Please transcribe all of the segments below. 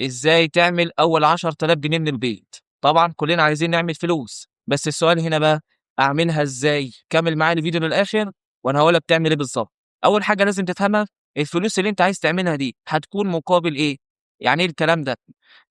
ازاي تعمل اول 10,000 جنيه من البيت؟ طبعا كلنا عايزين نعمل فلوس، بس السؤال هنا بقى اعملها ازاي؟ كمل معايا الفيديو للاخر وانا هقول لك تعمل ايه بالظبط. اول حاجه لازم تفهمها، الفلوس اللي انت عايز تعملها دي هتكون مقابل ايه؟ يعني ايه الكلام ده؟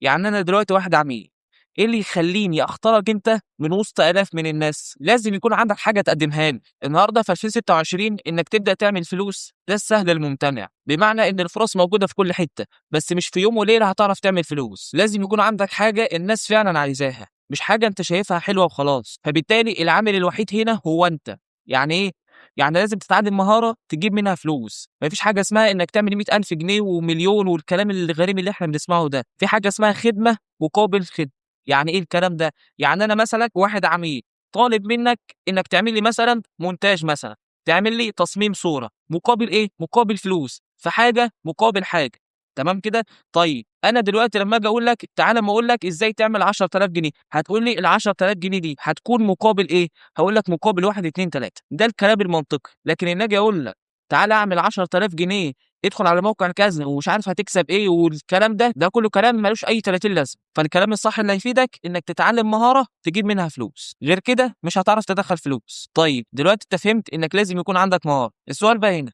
يعني انا دلوقتي واحد عميل، ايه اللي يخليني اختارك انت من وسط الاف من الناس؟ لازم يكون عندك حاجه تقدمها لي النهارده في 2026. انك تبدا تعمل فلوس ده السهل الممتنع، بمعنى ان الفرص موجوده في كل حته، بس مش في يوم وليله هتعرف تعمل فلوس. لازم يكون عندك حاجه الناس فعلا عايزاها، مش حاجه انت شايفها حلوه وخلاص. فبالتالي العامل الوحيد هنا هو انت. يعني ايه؟ يعني لازم تتعلم مهاره تجيب منها فلوس. مفيش حاجه اسمها انك تعمل 100,000 جنيه ومليون والكلام الغريب اللي احنا بنسمعه ده. في حاجه اسمها خدمه مقابل خدمه. يعني ايه الكلام ده؟ يعني انا مثلا واحد عميل طالب منك انك تعمل لي مثلا مونتاج، مثلا تعمل لي تصميم صوره، مقابل ايه؟ مقابل فلوس. في حاجه مقابل حاجه. تمام كده؟ طيب انا دلوقتي لما اجي اقول لك تعالى، ما اقول لك ازاي تعمل 10,000 جنيه، هتقول لي ال 10,000 جنيه دي هتكون مقابل ايه؟ هقول لك مقابل 1 2 3. ده الكلام المنطقي. لكن ان اجي اقول لك تعالى اعمل 10,000 جنيه، ادخل على موقع كذا ومش عارف هتكسب ايه والكلام ده كله كلام ملوش اي 30 لازمه. فالكلام الصح اللي هيفيدك انك تتعلم مهاره تجيب منها فلوس، غير كده مش هتعرف تدخل فلوس. طيب دلوقتي انت فهمت انك لازم يكون عندك مهاره. السؤال بقى هنا،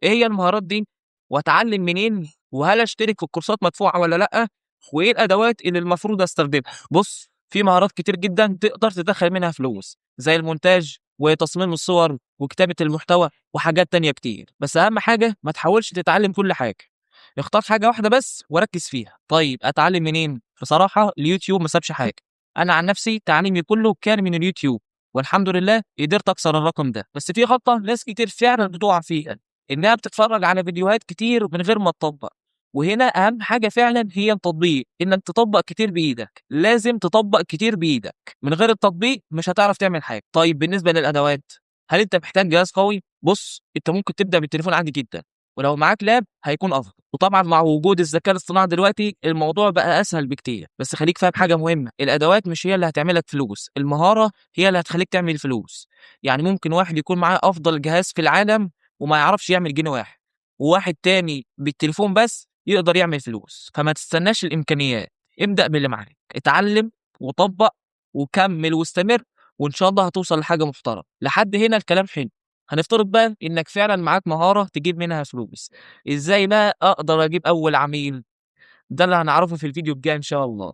ايه هي المهارات دي؟ واتعلم منين؟ وهل اشترك في الكورسات مدفوعه ولا لا؟ وايه الادوات اللي المفروض استخدمها؟ بص، في مهارات كتير جدا تقدر تدخل منها فلوس، زي المونتاج وتصميم الصور وكتابه المحتوى وحاجات تانية كتير. بس اهم حاجه ما تحاولش تتعلم كل حاجه، اختار حاجه واحده بس وركز فيها. طيب اتعلم منين؟ بصراحه اليوتيوب ما سابش حاجه. انا عن نفسي تعليمي كله كان من اليوتيوب، والحمد لله قدرت اكسر الرقم ده. بس في غلطه ناس كتير فعلا بتقع فيها، انها بتتفرج على فيديوهات كتير من غير ما تطبق. وهنا اهم حاجه فعلا هي التطبيق، انك تطبق كتير بايدك. لازم تطبق كتير بايدك، من غير التطبيق مش هتعرف تعمل حاجه. طيب بالنسبه للادوات، هل انت محتاج جهاز قوي؟ بص، انت ممكن تبدا بالتليفون عادي جدا، ولو معاك لاب هيكون افضل. وطبعا مع وجود الذكاء الاصطناعي دلوقتي الموضوع بقى اسهل بكتير. بس خليك فاهم حاجه مهمه، الادوات مش هي اللي هتعملك فلوس، المهاره هي اللي هتخليك تعمل فلوس. يعني ممكن واحد يكون معاه افضل جهاز في العالم وما يعرفش يعمل جنيه واحد، وواحد تاني بالتليفون بس يقدر يعمل فلوس. فما تستناش الامكانيات، ابدا باللي معاك، اتعلم وطبق وكمل واستمر، وان شاء الله هتوصل لحاجه محترمه. لحد هنا الكلام حلو. هنفترض بقى انك فعلا معاك مهاره تجيب منها فلوس. ازاي بقى اقدر اجيب اول عميل؟ ده اللي هنعرفه في الفيديو الجاي ان شاء الله.